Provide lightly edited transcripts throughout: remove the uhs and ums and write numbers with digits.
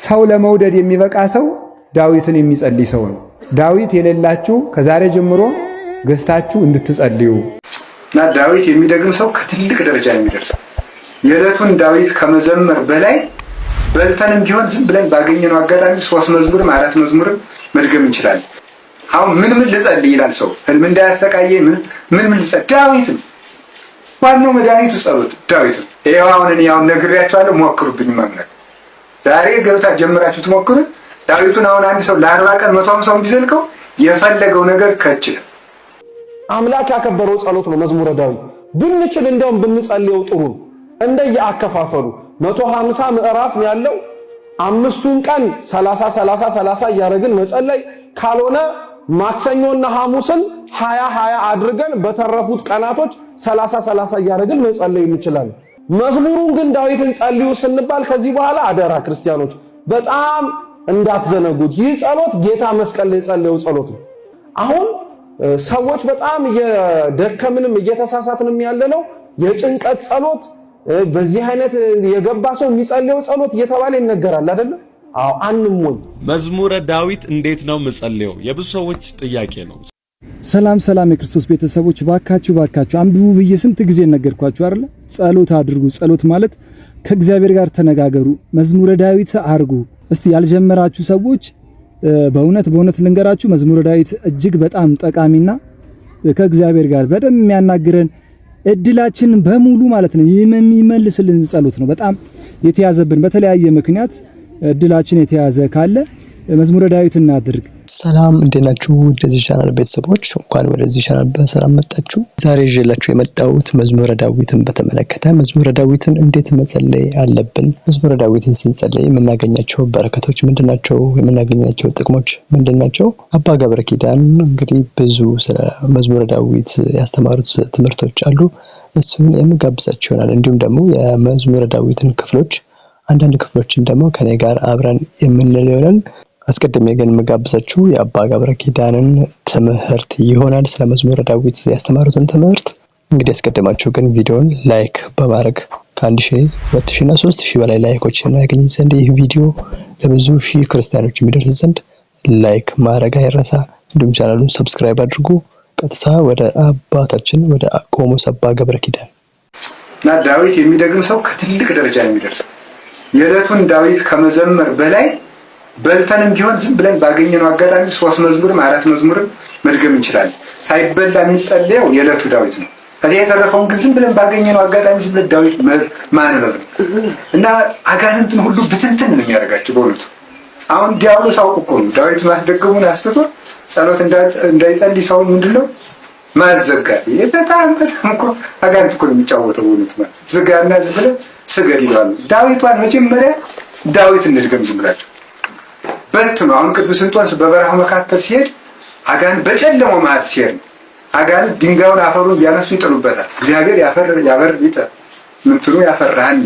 ሰው ለመውደድ የሚበቃ ሰው ዳዊትን የሚጸልይ ሰው ነው። ዳዊት የሌላችሁ ከዛሬ ጀምሮ ገዝታችሁ እንድትጸልዩ እና ዳዊት የሚደግም ሰው ከትልቅ ደረጃ የሚደርስ የዕለቱን ዳዊት ከመዘመር በላይ በልተንም ቢሆን ዝም ብለን ባገኘነው አጋጣሚ 3 መዝሙርም 4 መዝሙርም መድገም እንችላለን። አሁን ምን ልጸልይ ይላል ሰው ህልም እንዳያሰቃየኝ ምን ልጸልይ? ዳዊት ዋናው መድኃኒቱ ጸሎት ዳዊት ነው። ይሄው አሁን እኔ ነግሬያችኋለሁ፣ ሞክሩብኝ ማምለክ ዛሬ ገብታ ጀምራችሁ ትሞክሩት። ዳዊቱን አሁን አንድ ሰው ለ40 ቀን 150 ቢዘልቀው የፈለገው ነገር ከችለ አምላክ ያከበረው ጸሎት ነው መዝሙረ ዳዊት። ብንችል እንደውም ብንጸልየው ጥሩ እንደየአከፋፈሉ 150 ምዕራፍ ነው ያለው። 5ቱን ቀን 30 እያደረግን መጸለይ ካልሆነ ማክሰኞና ሐሙስን 20 አድርገን በተረፉት ቀናቶች 30 እያደረግን መጸለይ እንችላለን። መዝሙሩን ግን ዳዊትን ጸልዩ ስንባል ከዚህ በኋላ አደራ ክርስቲያኖች በጣም እንዳትዘነጉት። ይህ ጸሎት ጌታ መስቀል ላይ ጸለየው ጸሎት ነው። አሁን ሰዎች በጣም የደከምንም እየተሳሳትንም ያለነው የጭንቀት ጸሎት በዚህ አይነት የገባ ሰው የሚጸልየው ጸሎት እየተባለ ይነገራል አይደል? አዎ አንሞን መዝሙረ ዳዊት እንዴት ነው የምጸልየው? የብዙ ሰዎች ጥያቄ ነው። ሰላም የክርስቶስ ቤተሰቦች ባካችሁ አንብቡ ብዬ ስንት ጊዜ ነገርኳችሁ አይደል? ጸሎት አድርጉ። ጸሎት ማለት ከእግዚአብሔር ጋር ተነጋገሩ። መዝሙረ ዳዊት አድርጉ። እስቲ ያልጀመራችሁ ሰዎች በእውነት ልንገራችሁ፣ መዝሙረ ዳዊት እጅግ በጣም ጠቃሚና ከእግዚአብሔር ጋር በደም የሚያናግረን እድላችን በሙሉ ማለት ነው የሚመልስልን ጸሎት ነው። በጣም የተያዘብን በተለያየ ምክንያት እድላችን የተያዘ ካለ መዝሙረ ዳዊት እናድርግ። ሰላም እንደናችሁ ወደዚህ ቻናል ቤተሰቦች እንኳን ወደዚህ ቻናል በሰላም መጣችሁ። ዛሬ ይዤላችሁ የመጣሁት መዝሙረ ዳዊትን በተመለከተ መዝሙረ ዳዊትን እንዴት መጸለይ አለብን፣ መዝሙረ ዳዊትን ስንጸልይ የምናገኛቸው በረከቶች ምንድናቸው፣ የምናገኛቸው ጥቅሞች ምንድናቸው። አባ ገብረ ኪዳን እንግዲህ ብዙ ስለ መዝሙረ ዳዊት ያስተማሩት ትምህርቶች አሉ። እሱን የምጋብዛችሁ ይሆናል። እንዲሁም ደግሞ የመዝሙረ ዳዊትን ክፍሎች አንዳንድ ክፍሎችን ደግሞ ከኔ ጋር አብረን የምንለው ይሆናል። አስቀድሜ ግን መጋብዛችሁ የአባ ገብረ ኪዳንን ትምህርት ይሆናል። ስለ መዝሙረ ዳዊት ያስተማሩትን ትምህርት እንግዲህ አስቀድማችሁ ግን ቪዲዮን ላይክ በማድረግ ከ1000፣ 2000 እና 3000 በላይ ላይኮችን ያገኝ ዘንድ ይህ ቪዲዮ ለብዙ ሺህ ክርስቲያኖች የሚደርስ ዘንድ ላይክ ማድረግ አይረሳ። እንዲሁም ቻናሉን ሰብስክራይብ አድርጉ። ቀጥታ ወደ አባታችን ወደ ቆሞስ አባ ገብረ ኪዳን እና ዳዊት የሚደግም ሰው ከትልቅ ደረጃ የሚደርስ የዕለቱን ዳዊት ከመዘመር በላይ በልተንም ቢሆን ዝም ብለን ባገኘነው አጋጣሚ 3 መዝሙርም 4 መዝሙርም መድገም እንችላለን። ሳይበላ የሚጸልየው የዕለቱ ዳዊት ነው። ከዚህ የተረፈውን ግን ዝም ብለን ባገኘነው አጋጣሚ ዝም ብለን ዳዊት ማንበብ ነው እና አጋንንትን ሁሉ ብትንትን ነው የሚያደርጋቸው በእውነቱ። አሁን ዲያብሎስ አውቆ እኮ ነው ዳዊት ማስደገሙን አስተቶ ጸሎት እንዳይጸልይ ሰው ምንድነው ማዘጋት። በጣም እኮ አጋንንት እኮ ነው የሚጫወተው በእውነቱ። ማለት ዝጋና ዝም ብለን ስገድ ይላሉ። ዳዊቷን መጀመሪያ ዳዊት እንድገም ዝም ብላችሁ በእንትኑ አሁን ቅዱስ እንጦንስ በበረሃው መካከል ሲሄድ አጋንንት በጨለማው መሃል ሲሄድ አጋንንት ድንጋዩን አፈሩን ቢያነሱ ይጥሉበታል። እግዚአብሔር ያበር ይጠ ምንትኑ ያፈራሃኒ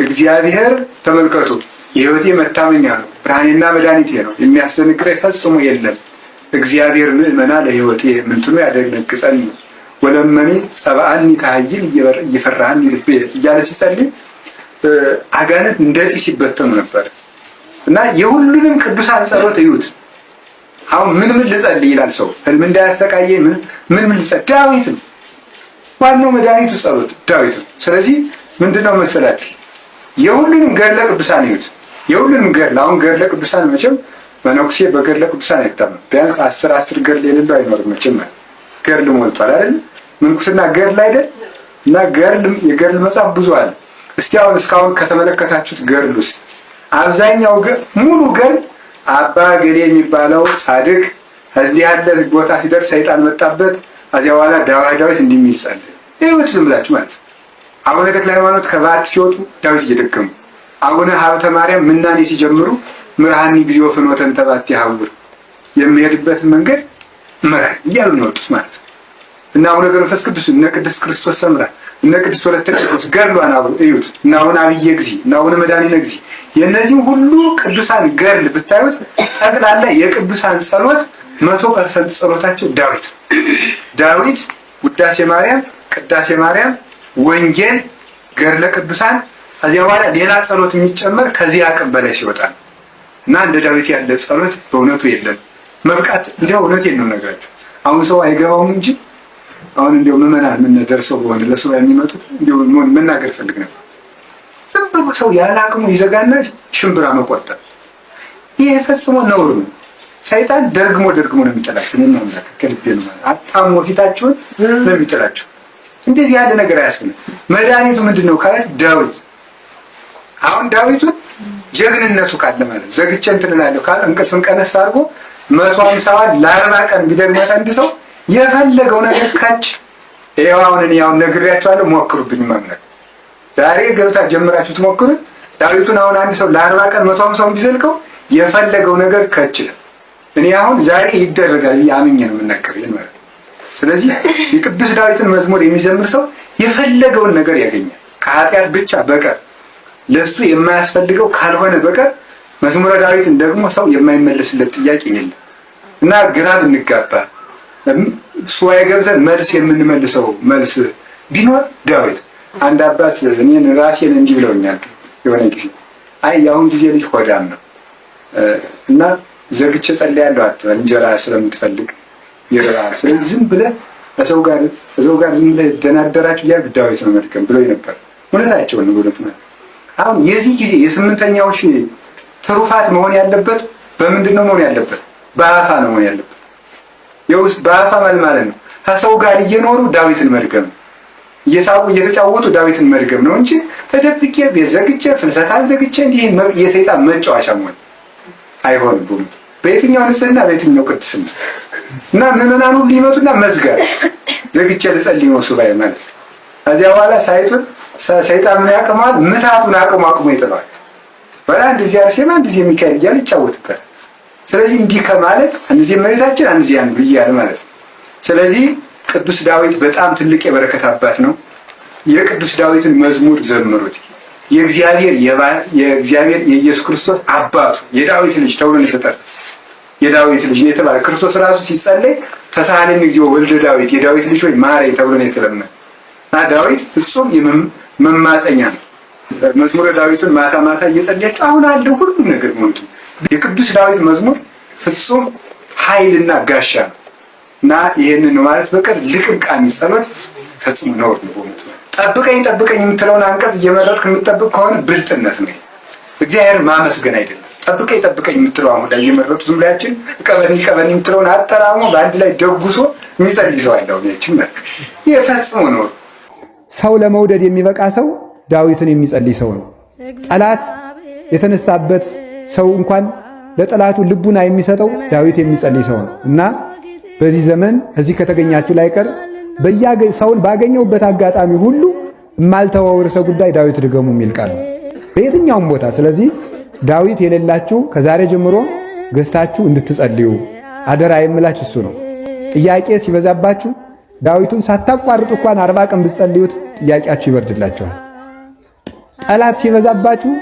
እግዚአብሔር ተመልከቱ የህይወቴ መታመኛ ነው፣ ብርሃኔና መድኃኒቴ ነው፣ የሚያስደነግጠኝ ፈጽሞ የለም። እግዚአብሔር ምእመና ለህይወቴ ምንትኑ ያደነግጸኝ ወለመኔ ጸባአኒ ታህይል እየፈራሃኒ ልቤ እያለ ሲጸልይ አጋንንት እንደጢስ ሲበተኑ ነበር። እና የሁሉንም ቅዱሳን ጸሎት እዩት። አሁን ምን ልጸልይ ይላል ሰው ህልም እንዳያሰቃየኝ ምን ልጸልይ? ዳዊት ነው ዋናው መድኃኒቱ ጸሎት ዳዊት ነው። ስለዚህ ምንድነው መሰላችሁ የሁሉንም ገድለ ቅዱሳን እዩት። የሁሉንም ገድል አሁን ገድለ ቅዱሳን መቼም መነኩሴ በገድለ ቅዱሳን አይታመም። ቢያንስ 10 ገድል የሌለው አይኖርም መቼም። ገድል ሞልቷል አይደል? ምንኩስና ገድል አይደል? እና የገድል መጽሐፍ ብዙ አለ። እስቲ አሁን እስካሁን ከተመለከታችሁት ገድል ውስጥ አብዛኛው ሙሉ ገድል አባ ገሌ የሚባለው ጻድቅ እዚህ ያለ ቦታ ሲደርስ ሰይጣን መጣበት። አዚያ በኋላ ዳዊት እንዲሚል ጸለየ። ይሁት ዝም ብላችሁ ማለት አቡነ ተክለ ሃይማኖት ከባት ሲወጡ ዳዊት እየደገሙ፣ አቡነ ሀብተ ማርያም ምናኔ ሲጀምሩ ምርሃኒ ግዚኦ ፍኖተን ተባት ያውር የሚሄድበት መንገድ ምራን እያሉ ነው የወጡት ማለት ነው። እና አቡነ ገብረ መንፈስ ቅዱስ እነ ቅድስት ክርስቶስ ሰምራ እነ ቅድስት ወለተ ጴጥሮስ ገድሏን አብሮ እዩት። እና አቡነ አብየ እግዚእ እና አቡነ መድኃኒነ እግዚእ የነዚህ ሁሉ ቅዱሳን ገድል ብታዩት ጠቅላላ የቅዱሳን ጸሎት 100% ጸሎታቸው ዳዊት ውዳሴ ማርያም፣ ቅዳሴ ማርያም፣ ወንጌል፣ ገድለ ቅዱሳን ከዚያ በኋላ ሌላ ጸሎት የሚጨመር ከዚህ አቅም በላይ ሲወጣ እና እንደ ዳዊት ያለ ጸሎት በእውነቱ የለም። መብቃት እንዲያው እውነቴን ነው ነገራችሁ። አሁን ሰው አይገባውም እንጂ አሁን እንዲያው ምዕመናን ምን ደርሰው በሆነ ለሰው የሚመጡት እንዲያው መናገር ፈልግ ነበር። ዝም ብሎ ሰው ያለ አቅሙ ይዘጋና ሽምብራ መቆጠር ይሄ ፈጽሞ ነውር ነው። ሰይጣን ደግሞ ነው የሚጥላችሁ። እኔ ነው ማለት ከልቤ ነው ማለት አጣሞ ፊታችሁን ነው የሚጥላችሁ። እንደዚህ ያለ ነገር አያስፈልግም። መድኃኒቱ ምንድነው ካለ ዳዊት አሁን ዳዊቱን ጀግንነቱ ካለ ማለት ዘግቼ እንትን እላለሁ ካለ እንቅልፍን ቀነስ አድርጎ 150 ለ40 ቀን ቢደግማት አንድ ሰው የፈለገው ነገር ካች ያው ነግሬያችኋለሁ። ሞክሩብኝ ማምለክ ዛሬ ገብታ ጀምራችሁ ትሞክሩት። ዳዊቱን አሁን አንድ ሰው ለ40 ቀን 150 ቢዘልቀው የፈለገው ነገር ካች ይላል። እኔ አሁን ዛሬ ይደረጋል ያምኜ ነው የምናገር ማለት። ስለዚህ የቅዱስ ዳዊትን መዝሙር የሚዘምር ሰው የፈለገውን ነገር ያገኛል ከኃጢአት ብቻ በቀር ለሱ የማያስፈልገው ካልሆነ በቀር። መዝሙረ ዳዊትን ደግሞ ሰው የማይመለስለት ጥያቄ የለም እና ግራ ብንጋባ ሱባኤ ገብተን መልስ የምንመልሰው መልስ ቢኖር ዳዊት። አንድ አባት እኔን ራሴን እንዲህ ብለውኛል የሆነ ጊዜ አይ የአሁን ጊዜ ልጅ ሆዳም ነው እና ዘግቼ ጸልያለሁ አትበል እንጀራ ስለምትፈልግ ይረዳል። ስለዚህ ዝም ብለህ ከሰው ጋር ዝም ብለህ ደናደራችሁ እያልክ ዳዊት ነው መልከም ብሎኝ ነበር። እውነታቸውን ነው ብሎት ማለት አሁን የዚህ ጊዜ የስምንተኛው ሺህ ትሩፋት መሆን ያለበት በምንድን ነው መሆን ያለበት? በአፋ ነው መሆን ያለበት። የውስጥ በአፋ ማለት ነው ከሰው ጋር እየኖሩ ዳዊትን መድገም፣ እየሳቁ እየተጫወቱ ዳዊትን መድገም ነው እንጂ ተደብቄ ቤት ዘግቼ ፍልሰታን ዘግቼ እንዲህ የሰይጣን መጫወቻ መሆን አይሆንም። ቡም በየትኛው ንጽህና በየትኛው ቅድስና እና ምዕመናን ሁሉ ሊመጡና መዝጋት ዘግቼ ልጸልይ ነው ሱባኤ ማለት ነው። ከዚያ በኋላ ሰይጣን ምን ያቀማል? ምታቱን አቅሙ ይጥላል። በአንድ ዚህ አርሴማ አንድ ዚህ ሚካኤል እያለ ይጫወትበት። ስለዚህ እንዲህ ከማለት አንድ ዚህ መሬታችን አንድ ዚህ አንዱ እያለ ማለት ነው። ስለዚህ ቅዱስ ዳዊት በጣም ትልቅ የበረከት አባት ነው። የቅዱስ ዳዊትን መዝሙር ዘምሩት። የእግዚአብሔር የኢየሱስ ክርስቶስ አባቱ የዳዊት ልጅ ተብሎ ነው የተጠራ። የዳዊት ልጅ ነው የተባለ ክርስቶስ ራሱ ሲጸለይ ተሳሃለኝ እግዚኦ ወልደ ዳዊት የዳዊት ልጅ ሆይ ማረኝ ተብሎ ነው የተለመነ እና ዳዊት ፍጹም መማፀኛ ነው። መዝሙረ ዳዊትን ማታ እየጸለያችሁ አሁን አለው ሁሉም ነገር ሞልቶ የቅዱስ ዳዊት መዝሙር ፍጹም ኃይልና ጋሻ ነው እና ይሄንን ነው ማለት በቀር ልቅምቃሚ ጸሎት ፈጽሞ ነው ነው። ጠብቀኝ የምትለውን አንቀጽ እየመረጥክ የምትጠብቅ ከሆነ ብልጥነት ነው። እግዚአብሔር ማመስገን አይደለም። ጠብቀኝ የምትለው አሁን ላይ እየመረጡ ዝም ብላችን ቀበኒ የምትለውን አጠራሞ በአንድ ላይ ደጉሶ የሚጸልይ ሰው አለው። እቺም ፈጽሞ ነው። ሰው ለመውደድ የሚበቃ ሰው ዳዊትን የሚጸልይ ሰው ነው። ጠላት የተነሳበት ሰው እንኳን ለጠላቱ ልቡና የሚሰጠው ዳዊት የሚጸልይ ሰው ነው እና በዚህ ዘመን እዚህ ከተገኛችሁ ላይ ቀር ሰውን ባገኘውበት አጋጣሚ ሁሉ የማልተወው ርዕሰ ጉዳይ ዳዊት ድገሙ የሚል ቃል ነው በየትኛውም ቦታ። ስለዚህ ዳዊት የሌላችሁ ከዛሬ ጀምሮ ገዝታችሁ እንድትጸልዩ አደራ የምላችሁ እሱ ነው። ጥያቄ ሲበዛባችሁ ዳዊቱን ሳታቋርጡ እንኳን 40 ቀን ብትጸልዩት ጥያቄያችሁ ይበርድላችኋል። ጠላት ሲበዛባችሁ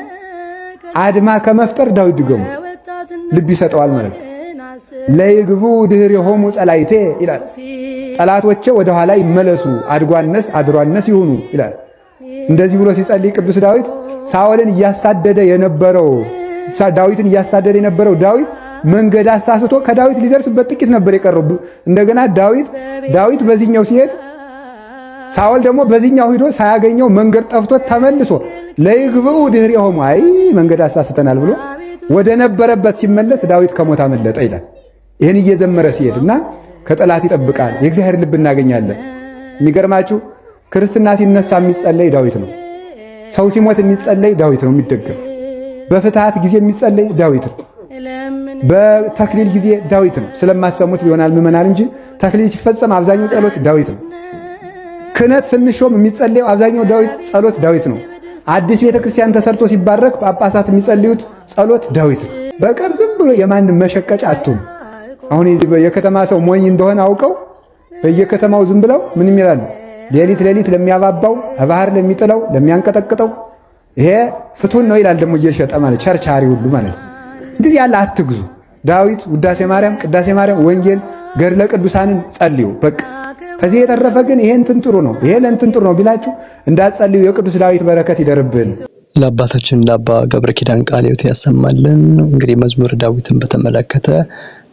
አድማ ከመፍጠር ዳዊት ድገሙ ልብ ይሰጠዋል ማለት ነው። ለይግቡ ድኅሬሆሙ ጸላይቴ ይላል። ጠላቶቼ ወደ ኋላ ይመለሱ አድሯነስ ይሁኑ ይላል። እንደዚህ ብሎ ሲጸልይ ቅዱስ ዳዊት ሳኦልን እያሳደደ የነበረው ዳዊት መንገድ አሳስቶ ከዳዊት ሊደርስበት ጥቂት ነበር የቀረው። እንደገና ዳዊት በዚህኛው ሲሄድ ሳኦል ደግሞ በዚህኛው ሂዶ ሳያገኘው መንገድ ጠፍቶት ተመልሶ ለይግብኡ ድኅሬሆሙ አይ መንገድ አሳስተናል ብሎ ወደ ነበረበት ሲመለስ ዳዊት ከሞት አመለጠ ይላል። ይህን እየዘመረ ሲሄድና ከጠላት ይጠብቃል። የእግዚአብሔር ልብ እናገኛለን። የሚገርማችሁ ክርስትና ሲነሳ የሚጸለይ ዳዊት ነው። ሰው ሲሞት የሚጸለይ ዳዊት ነው የሚደገም። በፍትሃት ጊዜ የሚጸለይ ዳዊት ነው። በተክሊል ጊዜ ዳዊት ነው። ስለማሰሙት ይሆናል ምዕመናን እንጂ ተክሊል ሲፈጸም አብዛኛው ጸሎት ዳዊት ነው። ክህነት ስንሾም የሚጸለየው አብዛኛው ጸሎት ዳዊት ነው። አዲስ ቤተክርስቲያን ተሰርቶ ሲባረክ ጳጳሳት የሚጸልዩት ጸሎት ዳዊት ነው። በቀር ዝም ብሎ የማንም መሸቀጫ አትሁኑ። አሁን የከተማ ሰው ሞኝ እንደሆነ አውቀው በየከተማው ዝም ብለው ምን ይላሉ? ሌሊት ለሚያባባው ባህር ለሚጥለው ለሚያንቀጠቅጠው ይሄ ፍቱን ነው ይላል። ደግሞ እየሸጠ ማለት ቸርቻሪ ሁሉ ማለት እንግዲህ ያለ አትግዙ። ዳዊት ውዳሴ ማርያም፣ ቅዳሴ ማርያም፣ ወንጌል፣ ገድለ ቅዱሳንን ጸልዩ። በቃ ከዚህ የተረፈ ግን ይሄ እንትን ጥሩ ነው ይሄ ለእንትን ጥሩ ነው ቢላችሁ እንዳትጸልዩ። የቅዱስ ዳዊት በረከት ይደርብን። ለአባታችን ለአባ ገብረ ኪዳን ቃለ ሕይወት ያሰማልን። እንግዲህ መዝሙረ ዳዊትን በተመለከተ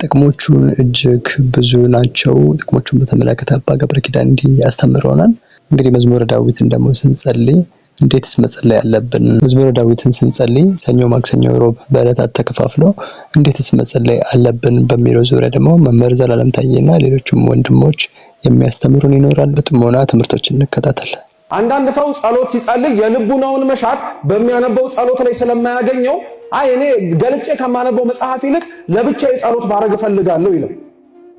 ጥቅሞቹን እጅግ ብዙ ናቸው። ጥቅሞቹን በተመለከተ አባ ገብረ ኪዳን እንዲህ ያስተምረውናል። እንግዲህ መዝሙረ ዳዊትን ደግሞ ስንጸልይ እንዴትስ መጸለይ አለብን? መዝሙረ ዳዊትን ስንጸልይ ሰኞ፣ ማክሰኞ፣ ሮብ በዕለታት ተከፋፍለው እንዴትስ መጸለይ አለብን በሚለው ዙሪያ ደግሞ መምህር ዘላለም ታዬና ሌሎችም ወንድሞች የሚያስተምሩን ይኖራል። በጥሞና ትምህርቶችን እንከታተል። አንዳንድ ሰው ጸሎት ሲጸልይ የልቡናውን መሻት በሚያነበው ጸሎት ላይ ስለማያገኘው እኔ ገልጬ ከማነበው መጽሐፍ ይልቅ ለብቻዬ ጸሎት ባረግ እፈልጋለሁ ይላል።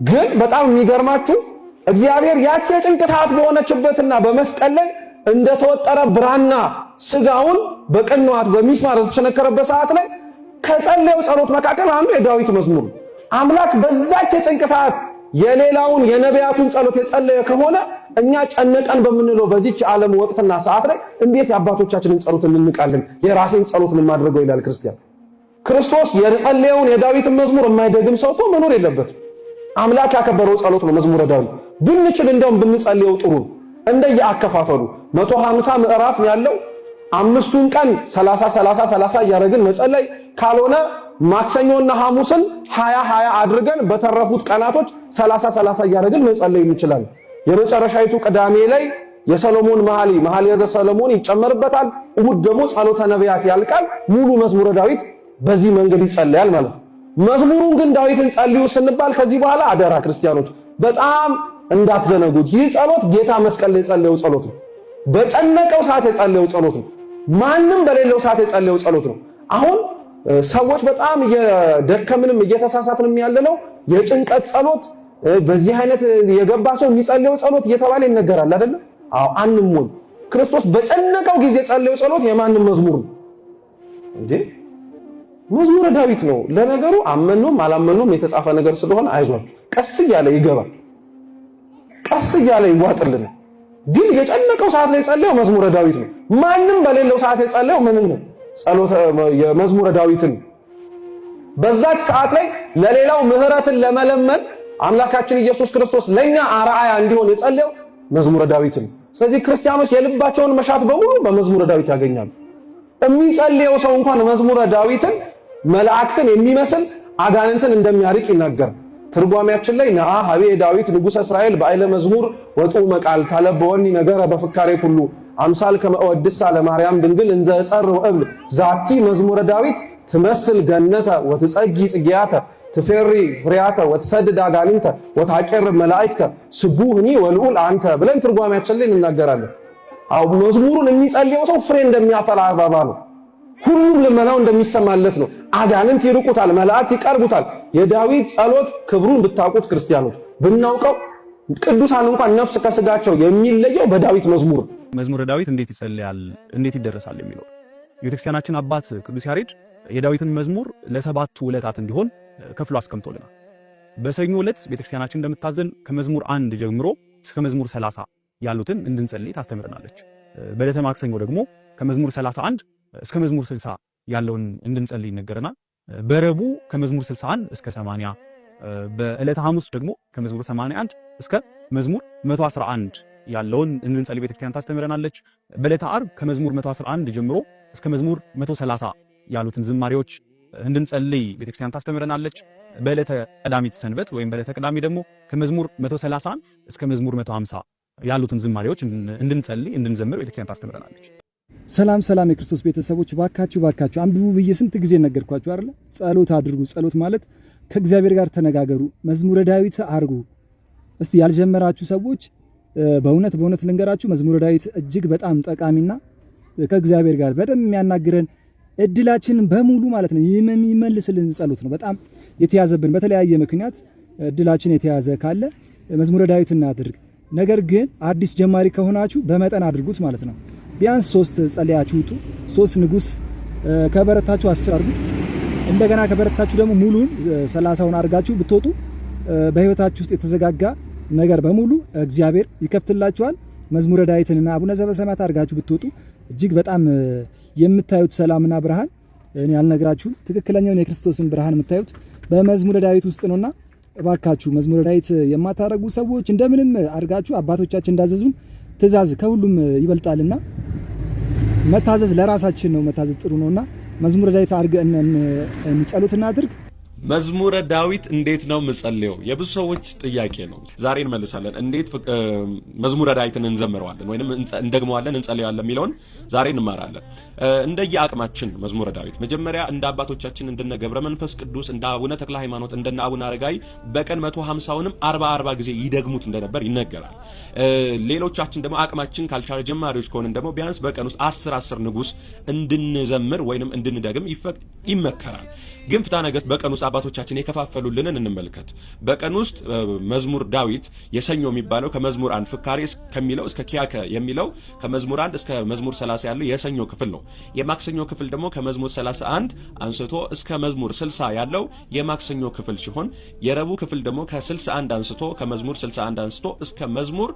ግን በጣም የሚገርማችሁ እግዚአብሔር ያቺ የጭንቅ ሰዓት በሆነችበትና በመስቀል ላይ እንደተወጠረ ብራና ስጋውን በቅንዋት በሚስማር ተቸነከረበት ሰዓት ላይ ከጸለየው ጸሎት መካከል አንዱ የዳዊት መዝሙር። አምላክ በዛች የጭንቅ ሰዓት የሌላውን የነቢያቱን ጸሎት የጸለየ ከሆነ እኛ ጨነቀን በምንለው በዚች ዓለም ወቅትና ሰዓት ላይ እንዴት የአባቶቻችንን ጸሎት እንንቃለን? የራስን ጸሎት ምን ማድረገው ይላል ክርስቲያን። ክርስቶስ የጸለየውን የዳዊትን መዝሙር የማይደግም ሰው ምኖር የለበትም። አምላክ ያከበረው ጸሎት ነው መዝሙረ ዳዊት። ብንችል እንደውም ብንጸልየው ጥሩ ነው። እንደየአከፋፈሉ 150 ምዕራፍ ያለው አምስቱን ቀን 30 እያደረግን መጸለይ ካልሆነ ማክሰኞና ሐሙስን 20 አድርገን በተረፉት ቀናቶች 30 እያደረግን መጸለይ እንችላለን። የመጨረሻይቱ ቅዳሜ ላይ የሰሎሞን መኃልየ ዘሰሎሞን ይጨመርበታል። እሁድ ደግሞ ጸሎተ ነቢያት ያልቃል። ሙሉ መዝሙረ ዳዊት በዚህ መንገድ ይጸለያል ማለት ነው። መዝሙሩን ግን ዳዊትን ጸልዩ ስንባል ከዚህ በኋላ አደራ ክርስቲያኖች በጣም እንዳትዘነጉት። ይህ ጸሎት ጌታ መስቀል ላይ የጸለየው ጸሎት ነው። በጨነቀው ሰዓት የጸለየው ጸሎት ነው። ማንም በሌለው ሰዓት የጸለየው ጸሎት ነው። አሁን ሰዎች በጣም እየደከምንም እየተሳሳትንም ያለነው የጭንቀት ጸሎት በዚህ አይነት የገባ ሰው የሚጸልየው ጸሎት እየተባለ ይነገራል አይደል? አዎ አንሞኝ። ክርስቶስ በጨነቀው ጊዜ የጸለየው ጸሎት የማንም መዝሙር ነው እንዴ? መዝሙረ ዳዊት ነው። ለነገሩ አመኑም አላመኑም የተጻፈ ነገር ስለሆነ አይዟችሁ፣ ቀስ እያለ ይገባል፣ ቀስ እያለ ይዋጥልን። ግን የጨነቀው ሰዓት ላይ የጸለየው መዝሙረ ዳዊት ነው። ማንም በሌለው ሰዓት የጸለየው ምን ነው? ጸሎተ የመዝሙረ ዳዊትን። በዛች ሰዓት ላይ ለሌላው ምህረትን ለመለመን አምላካችን ኢየሱስ ክርስቶስ ለኛ አርአያ እንዲሆን የጸለየው መዝሙረ ዳዊትን። ስለዚህ ክርስቲያኖች የልባቸውን መሻት በሙሉ በመዝሙረ ዳዊት ያገኛሉ። የሚጸልየው ሰው እንኳን መዝሙረ ዳዊትን መላእክትን የሚመስል አጋንንትን እንደሚያርቅ ይናገራል። ትርጓሜያችን ላይ ነአ ሀቤ ዳዊት ንጉሠ እስራኤል በአይለ መዝሙር ወጡ መቃል ታለበወኒ ነገረ በፍካሬ ሁሉ አምሳል ከመወድሳ ለማርያም ድንግል እንዘ ጸር ወእብል ዛቲ መዝሙረ ዳዊት ትመስል ገነተ ወትጸጊ ጽጌያተ ትፌሪ ፍሬያተ ወትሰድድ አጋንንተ ወታቄር መላእክተ ስቡህኒ ወልዑል አንተ ብለን ትርጓሜያችን ላይ እንናገራለን። አው መዝሙሩን የሚጸልየው ሰው ፍሬ እንደሚያፈራ አበባ ነው። ሁሉም ልመናው እንደሚሰማለት ነው። አጋንንት ይርቁታል፣ መላእክት ይቀርቡታል። የዳዊት ጸሎት ክብሩን ብታውቁት ክርስቲያኖች ብናውቀው ቅዱሳን እንኳን ነፍስ ከስጋቸው የሚለየው በዳዊት መዝሙር። መዝሙረ ዳዊት እንዴት ይጸልያል፣ እንዴት ይደረሳል የሚለው የቤተክርስቲያናችን አባት ቅዱስ ያሬድ የዳዊትን መዝሙር ለሰባቱ ዕለታት እንዲሆን ከፍሎ አስቀምጦልናል። በሰኞ ዕለት ቤተክርስቲያናችን እንደምታዘን ከመዝሙር 1 ጀምሮ እስከ መዝሙር 30 ያሉትን እንድንጸልይ ታስተምረናለች። በዕለተ ማክሰኞ ደግሞ ከመዝሙር 31 እስከ መዝሙር 60 ያለውን እንድንጸልይ ይነገረናል። በረቡዕ ከመዝሙር 61 እስከ 80፣ በዕለተ ሐሙስ ደግሞ ከመዝሙር 81 እስከ መዝሙር 111 ያለውን እንድንጸልይ ቤተክርስቲያን ታስተምረናለች። በዕለተ ዓርብ ከመዝሙር 111 ጀምሮ እስከ መዝሙር 130 ያሉትን ዝማሬዎች እንድንጸልይ ቤተክርስቲያን ታስተምረናለች። በዕለተ ቀዳሚት ሰንበት ወይም በዕለተ ቅዳሜ ደግሞ ከመዝሙር 130 እስከ መዝሙር 150 ያሉትን ዝማሬዎች እንድንጸልይ እንድንዘምር ቤተክርስቲያን ታስተምረናለች። ሰላም የክርስቶስ ቤተሰቦች ባካችሁ አንብቡ ብዬ ስንት ጊዜ ነገርኳችሁ አይደል? ጸሎት አድርጉ። ጸሎት ማለት ከእግዚአብሔር ጋር ተነጋገሩ፣ መዝሙረ ዳዊት አድርጉ። እስቲ ያልጀመራችሁ ሰዎች በእውነት ልንገራችሁ፣ መዝሙረ ዳዊት እጅግ በጣም ጠቃሚና ከእግዚአብሔር ጋር በደንብ የሚያናግረን እድላችንን በሙሉ ማለት ነው የሚመልስልን ጸሎት ነው። በጣም የተያዘብን በተለያየ ምክንያት እድላችን የተያዘ ካለ መዝሙረ ዳዊት እናድርግ። ነገር ግን አዲስ ጀማሪ ከሆናችሁ በመጠን አድርጉት ማለት ነው። ቢያንስ 3 ጸልያችሁ ውጡ። 3 ንጉስ ከበረታችሁ 10 አድርጉት። እንደገና ከበረታችሁ ደግሞ ሙሉን 30ውን አድርጋችሁ ብትወጡ በህይወታችሁ ውስጥ የተዘጋጋ ነገር በሙሉ እግዚአብሔር ይከፍትላችኋል። መዝሙረ ዳዊትንና አቡነ ዘበሰማያት አድርጋችሁ ብትወጡ እጅግ በጣም የምታዩት ሰላምና ብርሃን እኔ ያልነግራችሁ ትክክለኛውን የክርስቶስን ብርሃን የምታዩት በመዝሙረ ዳዊት ውስጥ ነውና እባካችሁ መዝሙረ ዳዊት የማታረጉ ሰዎች እንደምንም አድርጋችሁ አባቶቻችን እንዳዘዙን ትእዛዝ ከሁሉም ይበልጣልና መታዘዝ ለራሳችን ነው። መታዘዝ ጥሩ ነውና መዝሙረ ዳዊት አድርገን ጸሎት እናድርግ። መዝሙረ ዳዊት እንዴት ነው ምጸልየው? የብዙ ሰዎች ጥያቄ ነው። ዛሬ እንመልሳለን። እንዴት መዝሙረ ዳዊትን እንዘምረዋለን ወይንም እንደግመዋለን እንጸልያለን የሚለውን ዛሬ እንማራለን። እንደየ አቅማችን መዝሙረ ዳዊት መጀመሪያ እንደ አባቶቻችን እንደነ ገብረ መንፈስ ቅዱስ፣ እንደ አቡነ ተክለ ሃይማኖት፣ እንደነ አቡነ አረጋይ በቀን 150ንም 40 ጊዜ ይደግሙት እንደነበር ይነገራል። ሌሎቻችን ደግሞ አቅማችን ካልቻለ ጀማሪዎች ከሆነን ደግሞ ቢያንስ በቀን ውስጥ 10 ንጉስ እንድንዘምር ወይንም እንድንደግም ይመከራል። ግን ፍትሐ ነገሥት በቀን ውስጥ አባቶቻችን የከፋፈሉልንን እንመልከት። በቀን ውስጥ መዝሙር ዳዊት የሰኞ የሚባለው ከመዝሙር 1 ፍካሬ ከሚለው እስከ ኪያከ የሚለው ከመዝሙር 1 እስከ መዝሙር 30 ያለው የሰኞ ክፍል ነው። የማክሰኞ ክፍል ደግሞ ከመዝሙር 31 አንስቶ እስከ መዝሙር 60 ያለው የማክሰኞ ክፍል ሲሆን የረቡዕ ክፍል ደግሞ ከ61 አንስቶ ከመዝሙር 61 አንስቶ እስከ መዝሙር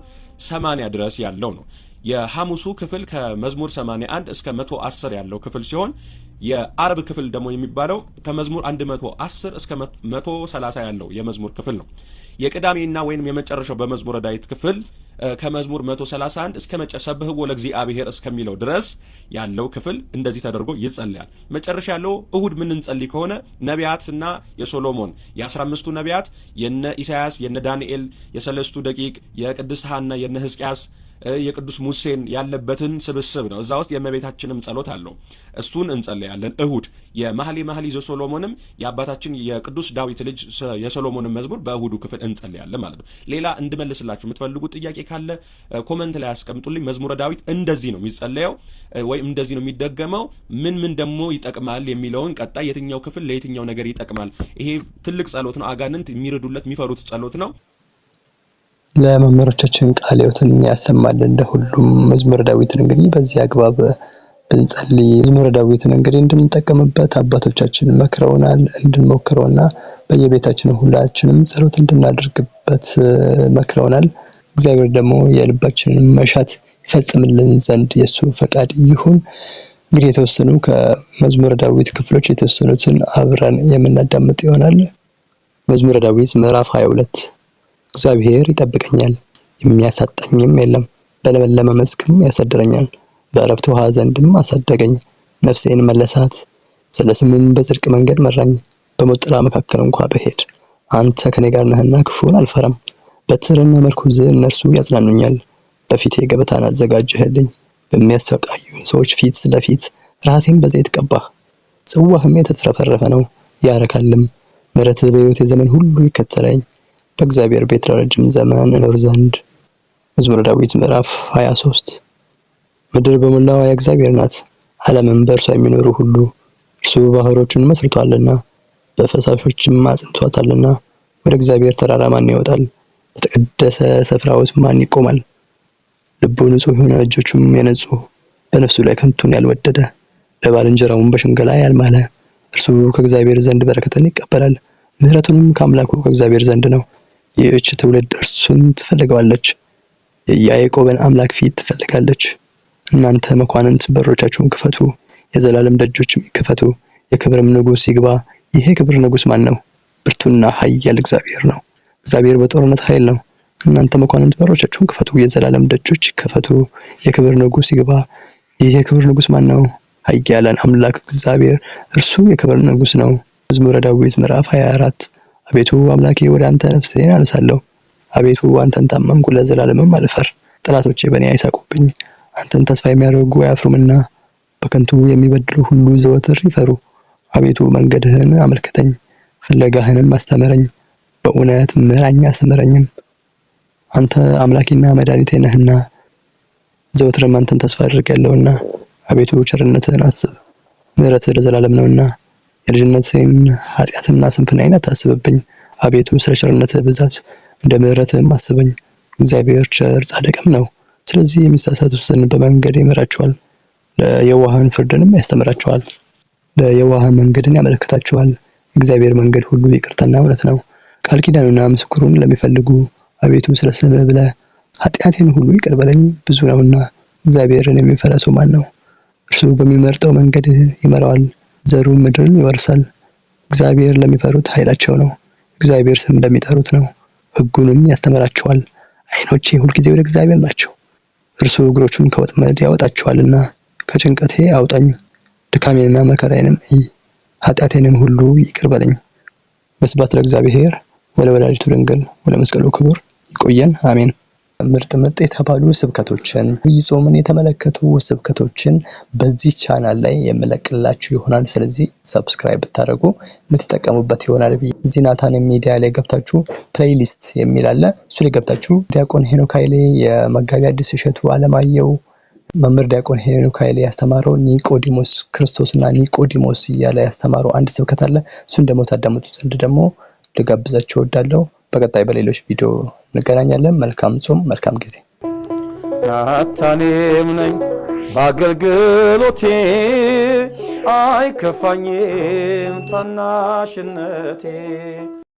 80 ድረስ ያለው ነው። የሐሙሱ ክፍል ከመዝሙር 81 እስከ 110 ያለው ክፍል ሲሆን የአርብ ክፍል ደግሞ የሚባለው ከመዝሙር 110 እስከ 130 ያለው የመዝሙር ክፍል ነው። የቅዳሜና ወይንም የመጨረሻው በመዝሙረ ዳዊት ክፍል ከመዝሙር 131 እስከ ሰብሕዎ ለእግዚአብሔር እስከሚለው ድረስ ያለው ክፍል እንደዚህ ተደርጎ ይጸልያል። መጨረሻ ያለው እሁድ ምን እንጸልይ ከሆነ ነቢያትና የሶሎሞን የ15ቱ ነቢያት የነ ኢሳያስ፣ የነ ዳንኤል፣ የሰለስቱ ደቂቅ፣ የቅድስት ሐና፣ የነ ሕዝቅያስ፣ የቅዱስ ሙሴን ያለበትን ስብስብ ነው። እዛ ውስጥ የእመቤታችንም ጸሎት አለው። እሱን እንጸልያለን እሁድ። የመኃልየ ዘሶሎሞንም የአባታችን የቅዱስ ዳዊት ልጅ የሶሎሞንን መዝሙር በእሁዱ ክፍል እንጸልያለን ማለት ነው። ሌላ እንድመልስላችሁ የምትፈልጉት ጥያቄ ካለ ኮመንት ላይ ያስቀምጡልኝ። መዝሙረ ዳዊት እንደዚህ ነው የሚጸለየው ወይም እንደዚህ ነው የሚደገመው፣ ምን ደግሞ ይጠቅማል የሚለውን ቀጣይ የትኛው ክፍል ለየትኛው ነገር ይጠቅማል። ይሄ ትልቅ ጸሎት ነው። አጋንንት የሚረዱለት የሚፈሩት ጸሎት ነው። ለመምህሮቻችን ቃለ ሕይወትን ያሰማልን። ለሁሉም መዝሙረ ዳዊትን እንግዲህ በዚህ አግባብ ብንጸልይ መዝሙረ ዳዊትን እንግዲህ እንድንጠቀምበት አባቶቻችን መክረውናል፣ እንድንሞክረውና በየቤታችን ሁላችንም ጸሎት እንድናደርግበት መክረውናል። እግዚአብሔር ደግሞ የልባችንን መሻት ይፈጽምልን ዘንድ የሱ ፈቃድ ይሁን። እንግዲህ የተወሰኑ ከመዝሙረ ዳዊት ክፍሎች የተወሰኑትን አብረን የምናዳምጥ ይሆናል። መዝሙረ ዳዊት ምዕራፍ 22 እግዚአብሔር ይጠብቀኛል፣ የሚያሳጣኝም የለም። በለመለመ መስክም ያሳድረኛል፣ በዕረፍት ውኃ ዘንድም አሳደገኝ። ነፍሴን መለሳት፣ ስለ ስሙም በጽድቅ መንገድ መራኝ። በሞት ጥላ መካከል እንኳ ብሄድ አንተ ከኔ ጋር ነህና ክፉን አልፈራም። በትርና መርኩዝ እነርሱ ያጽናኑኛል። በፊቴ ገበታን አዘጋጀህልኝ፣ በሚያሰቃዩኝ ሰዎች ፊት ስለፊት ራሴን በዘይት ቀባህ። ጽዋህም የተትረፈረፈ ነው ያረካልም። ምሕረትህ በሕይወቴ ዘመን ሁሉ ይከተለኝ፣ በእግዚአብሔር ቤት ለረጅም ዘመን እኖር ዘንድ። መዝሙረ ዳዊት ምዕራፍ 23 ምድር በሞላዋ የእግዚአብሔር ናት፣ ዓለምም በእርሷ የሚኖሩ ሁሉ። እርሱ ባህሮችን መስርቷልና በፈሳሾችም አጽንቷታልና። ወደ እግዚአብሔር ተራራ ማን ይወጣል? በተቀደሰ ስፍራውስ ማን ይቆማል? ልቡ ንጹሕ የሆነ እጆቹም የነጹ፣ በነፍሱ ላይ ከንቱን ያልወደደ፣ ለባልንጀራውም በሽንገላ ያልማለ፣ እርሱ ከእግዚአብሔር ዘንድ በረከትን ይቀበላል፣ ምሕረቱንም ከአምላኩ ከእግዚአብሔር ዘንድ ነው። ይህች ትውልድ እርሱን ትፈልገዋለች፣ የያዕቆብን አምላክ ፊት ትፈልጋለች። እናንተ መኳንንት በሮቻችሁን ክፈቱ፣ የዘላለም ደጆችም ይከፈቱ፣ የክብርም ንጉሥ ይግባ። ይሄ ክብር ንጉሥ ማን ነው? ብርቱና ኃያል እግዚአብሔር ነው። እግዚአብሔር በጦርነት ኃይል ነው። እናንተ መኳንንት በሮቻችሁን ክፈቱ፣ የዘላለም ደጆች ይከፈቱ፣ የክብር ንጉሥ ይግባ። ይሄ ክብር ንጉሥ ማን ነው? ኃያላን አምላክ እግዚአብሔር እርሱ የክብር ንጉሥ ነው። መዝሙረ ዳዊት ምዕራፍ 24 አቤቱ አምላኬ ወደ አንተ ነፍሴን አነሳለሁ። አቤቱ አንተን ታመንኩ፣ ለዘላለምም አልፈር። ጠላቶቼ በእኔ አይሳቁብኝ። አንተን ተስፋ የሚያደርጉ አያፍሩምና በከንቱ የሚበድሉ ሁሉ ዘወትር ይፈሩ። አቤቱ መንገድህን አመልክተኝ፣ ፍለጋህንም አስተምረኝ፣ በእውነት ምራኝ አስተምረኝም። አንተ አምላኬና መድኃኒቴ ነህና ዘወትርም አንተን ተስፋ አድርጌያለሁና። አቤቱ ቸርነትህን አስብ፣ ምሕረትህ ለዘላለም ነውና። የልጅነቴን ኃጢአትና ስንፍናዬን አታስብብኝ። አቤቱ ስለ ቸርነትህ ብዛት እንደ ምሕረትህም አስበኝ። እግዚአብሔር ቸር ጻድቅም ነው፣ ስለዚህ የሚሳሳቱትን በመንገድ ይመራቸዋል፣ ለየዋሃን ፍርድንም ያስተምራቸዋል፣ ለየዋሃን መንገድን ያመለክታቸዋል። እግዚአብሔር መንገድ ሁሉ ይቅርታና እውነት ነው። ቃል ኪዳኑና ምስክሩን ለሚፈልጉ አቤቱ ስለ ስምህ ብለህ ኃጢአቴን ሁሉ ይቅር በለኝ፣ ብዙ ነውና። እግዚአብሔርን የሚፈራ ሰው ማን ነው? እርሱ በሚመርጠው መንገድ ይመራዋል፣ ዘሩ ምድርን ይወርሳል። እግዚአብሔር ለሚፈሩት ኃይላቸው ነው፣ እግዚአብሔር ስም ለሚጠሩት ነው። ሕጉንም ያስተምራቸዋል። ዓይኖቼ ሁልጊዜ ወደ እግዚአብሔር ናቸው፣ እርሱ እግሮቹን ከወጥመድ ያወጣቸዋልና ከጭንቀቴ አውጣኝ፣ ድካሜንና መከራዬንም ኃጢአቴንም ሁሉ ይቅር በለኝ። ወስብሐት ለእግዚአብሔር ወለወላዲቱ ድንግል ወለመስቀሉ ክቡር። ይቆየን። አሜን። ምርጥ የተባሉ ስብከቶችን ጾምን የተመለከቱ ስብከቶችን በዚህ ቻናል ላይ የምለቅላችሁ ይሆናል። ስለዚህ ሰብስክራይብ ብታደርጉ የምትጠቀሙበት ይሆናል። እዚህ ናታን ሚዲያ ላይ ገብታችሁ ፕሌይሊስት የሚል አለ። እሱ ላይ ገብታችሁ ዲያቆን ሄኖክ ኃይሌ፣ የመጋቢ አዲስ እሸቱ አለማየሁ፣ መምህር ዲያቆን ሄኖክ ኃይሌ ያስተማረው ኒቆዲሞስ ክርስቶስና ኒቆዲሞስ እያለ ያስተማረው አንድ ስብከት አለ። እሱን ደግሞ ታዳምጡ ዘንድ ደግሞ ልጋብዛችሁ እወዳለሁ። በቀጣይ በሌሎች ቪዲዮ እንገናኛለን። መልካም ጾም፣ መልካም ጊዜ። ናታኔም ነኝ በአገልግሎቴ አይከፋኝም ታናሽነቴ